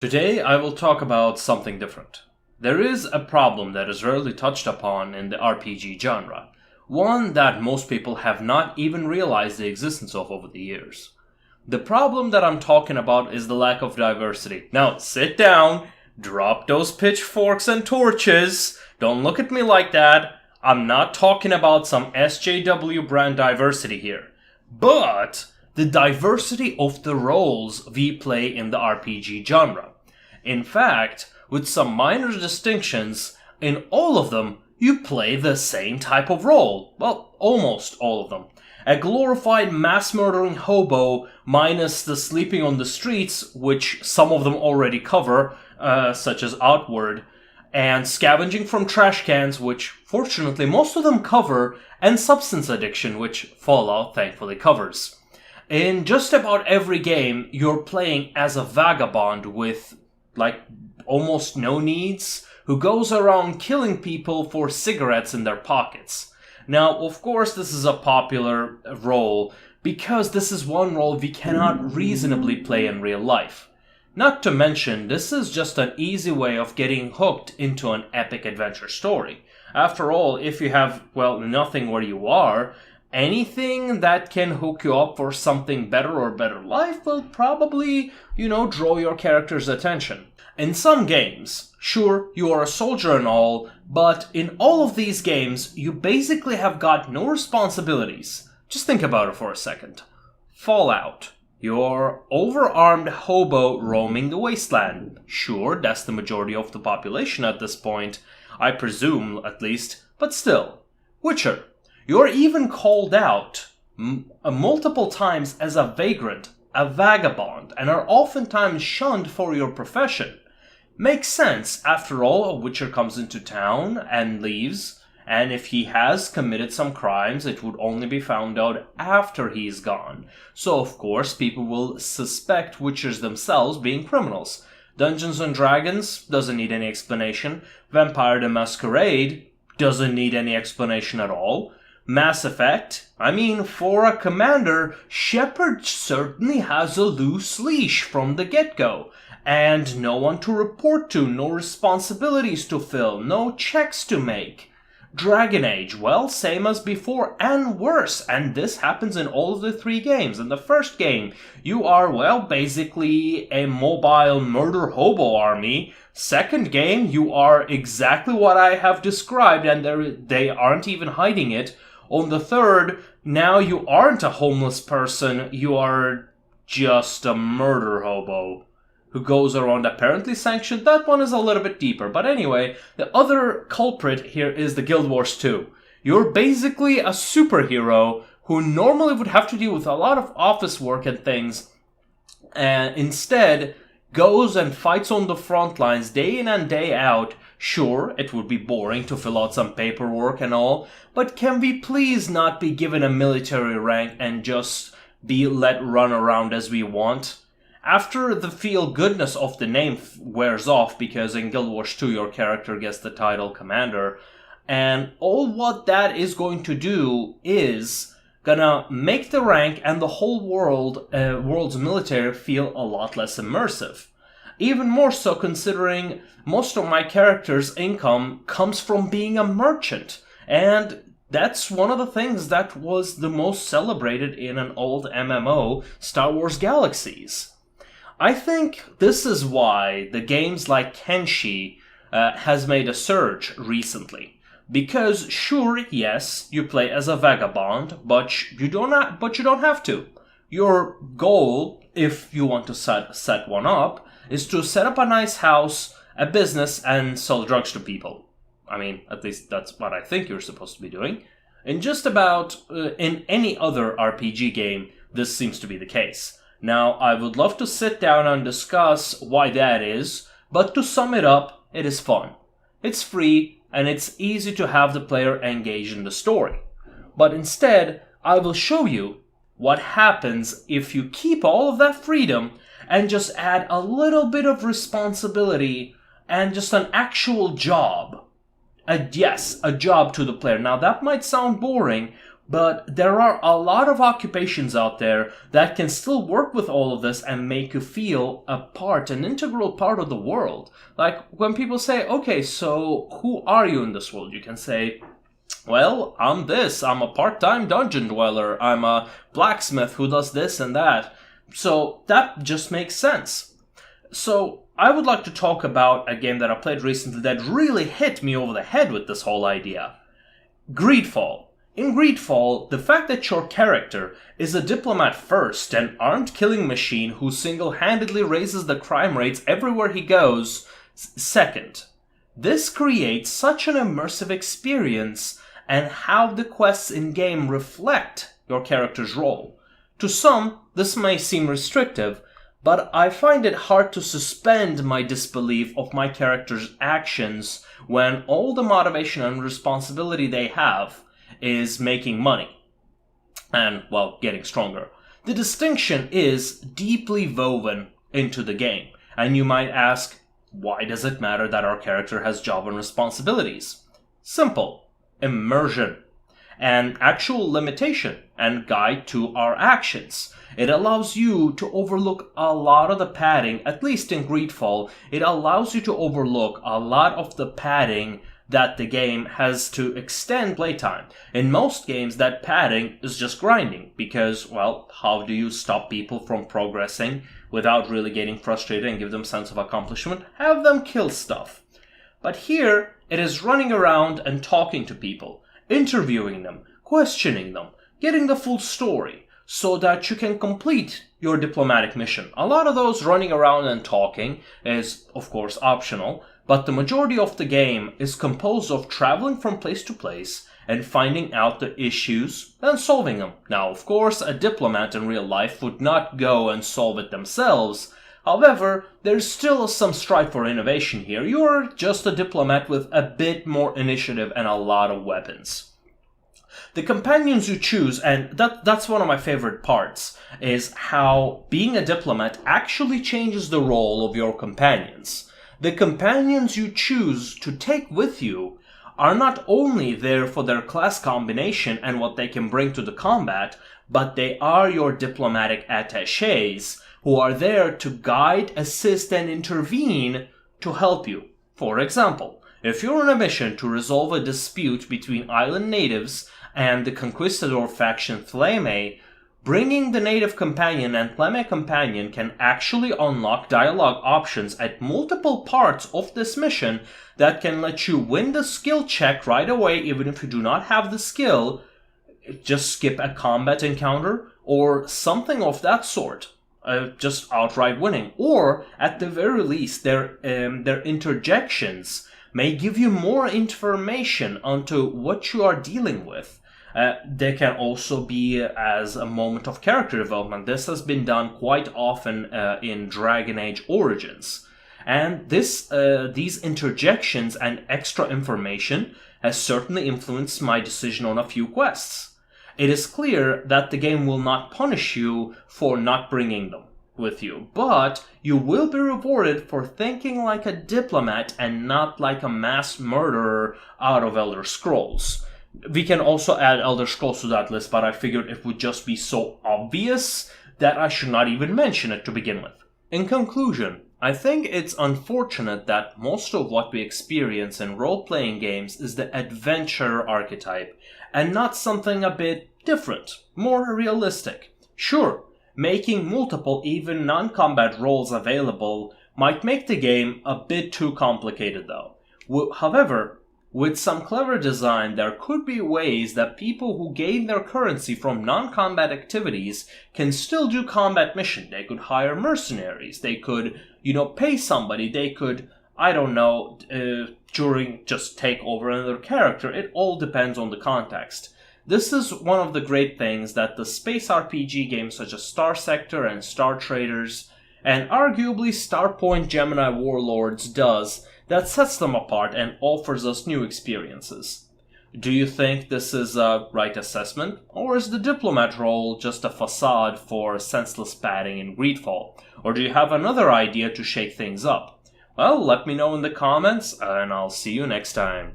Today I will talk about something different. There is a problem that is rarely touched upon in the RPG genre, one that most people have not even realized the existence of over the years. The problem that I'm talking about is the lack of diversity. Now, sit down, drop those pitchforks and torches, don't look at me like that. I'm not talking about some SJW brand diversity here, but the diversity of the roles we play in the RPG genre. In fact, with some minor distinctions, in all of them, you play the same type of role. Well, almost all of them. A glorified mass-murdering hobo, minus the sleeping on the streets, which some of them already cover, such as Outward, and scavenging from trash cans, which fortunately most of them cover, and substance addiction, which Fallout thankfully covers. In just about every game, you're playing as a vagabond with, almost no needs, who goes around killing people for cigarettes in their pockets. Now, of course, this is a popular role, because this is one role we cannot reasonably play in real life. Not to mention, this is just an easy way of getting hooked into an epic adventure story. After all, if you have, nothing where you are, anything that can hook you up for something better or better life will probably, draw your character's attention. In some games, sure, you are a soldier and all, but in all of these games, you basically have got no responsibilities. Just think about it for a second. Fallout. You're overarmed hobo roaming the wasteland. Sure, that's the majority of the population at this point, I presume at least, but still. Witcher. You're even called out multiple times as a vagrant, a vagabond, and are oftentimes shunned for your profession. Makes sense, after all, a Witcher comes into town and leaves, and if he has committed some crimes, it would only be found out after he's gone. So, of course, people will suspect Witchers themselves being criminals. Dungeons & Dragons doesn't need any explanation. Vampire the Masquerade doesn't need any explanation at all. Mass Effect, for a commander, Shepard certainly has a loose leash from the get-go. And no one to report to, no responsibilities to fill, no checks to make. Dragon Age, same as before and worse, and this happens in all of the three games. In the first game, you are, basically a mobile murder hobo army. Second game, you are exactly what I have described, and they aren't even hiding it. On the third, now you aren't a homeless person, you are just a murder hobo who goes around apparently sanctioned. That one is a little bit deeper. But anyway, the other culprit here is the Guild Wars 2. You're basically a superhero who normally would have to deal with a lot of office work and things, and instead goes and fights on the front lines day in and day out. Sure, it would be boring to fill out some paperwork and all, but can we please not be given a military rank and just be let run around as we want? After the feel-goodness of the name wears off, because in Guild Wars 2 your character gets the title Commander, and all what that is going to do is gonna make the rank and the whole world's military feel a lot less immersive. Even more so considering most of my character's income comes from being a merchant, and that's one of the things that was the most celebrated in an old MMO, Star Wars Galaxies. I think this is why the games like Kenshi has made a surge recently. Because sure, yes, you play as a vagabond, but you don't have to. Your goal, if you want to set one up, is to set up a nice house, a business, and sell drugs to people. At least that's what I think you're supposed to be doing. In just about in any other RPG game, this seems to be the case. Now, I would love to sit down and discuss why that is, but to sum it up, it is fun. It's free, and it's easy to have the player engage in the story. But instead, I will show you what happens if you keep all of that freedom and just add a little bit of responsibility and just an actual job. A job to the player. Now, that might sound boring, But there are a lot of occupations out there that can still work with all of this and make you feel an integral part of the world. Like when people say, okay, so who are you in this world? You can say, well, I'm this. I'm a part-time dungeon dweller. I'm a blacksmith who does this and that. So that just makes sense. So I would like to talk about a game that I played recently that really hit me over the head with this whole idea. Greedfall. In Greedfall, the fact that your character is a diplomat first, an armed killing machine who single-handedly raises the crime rates everywhere he goes, second. This creates such an immersive experience and how the quests in-game reflect your character's role. To some, this may seem restrictive, but I find it hard to suspend my disbelief of my character's actions when all the motivation and responsibility they have is making money and, well, getting stronger. The distinction is deeply woven into the game, and you might ask, why does it matter that our character has job and responsibilities? Simple. Immersion. An actual limitation and guide to our actions. It allows you to overlook a lot of the padding, at least in Greedfall, it allows you to overlook a lot of the padding that the game has to extend playtime. In most games, that padding is just grinding because, well, how do you stop people from progressing without really getting frustrated and give them a sense of accomplishment? Have them kill stuff. But here, it is running around and talking to people, interviewing them, questioning them, getting the full story, so that you can complete your diplomatic mission. A lot of those running around and talking is, of course, optional, but the majority of the game is composed of traveling from place to place and finding out the issues and solving them. Now, of course, a diplomat in real life would not go and solve it themselves. However, there's still some strive for innovation here. You're just a diplomat with a bit more initiative and a lot of weapons. The companions you choose, and that's one of my favorite parts, is how being a diplomat actually changes the role of your companions. The companions you choose to take with you are not only there for their class combination and what they can bring to the combat, but they are your diplomatic attachés who are there to guide, assist, and intervene to help you. For example, if you're on a mission to resolve a dispute between island natives and the conquistador faction Flame, bringing the native companion and Flame companion can actually unlock dialogue options at multiple parts of this mission that can let you win the skill check right away even if you do not have the skill, just skip a combat encounter or something of that sort. Just outright winning. Or, at the very least, their interjections may give you more information onto what you are dealing with. They can also be as a moment of character development. This has been done quite often in Dragon Age Origins. And these interjections and extra information has certainly influenced my decision on a few quests. It is clear that the game will not punish you for not bringing them with you, but you will be rewarded for thinking like a diplomat and not like a mass murderer out of Elder Scrolls. We can also add Elder Scrolls to that list, but I figured it would just be so obvious that I should not even mention it to begin with. In conclusion, I think it's unfortunate that most of what we experience in role-playing games is the adventure archetype, and not something a bit different, more realistic. Sure, making multiple, even non-combat roles available might make the game a bit too complicated though. However, with some clever design, there could be ways that people who gain their currency from non-combat activities can still do combat mission. They could hire mercenaries, they could, pay somebody, they could, just take over another character. It all depends on the context. This is one of the great things that the space RPG games such as Star Sector and Star Traders, and arguably Starpoint Gemini Warlords does, that sets them apart and offers us new experiences. Do you think this is a right assessment, or is the diplomat role just a facade for senseless padding in Greedfall? Or do you have another idea to shake things up? Well, let me know in the comments, and I'll see you next time.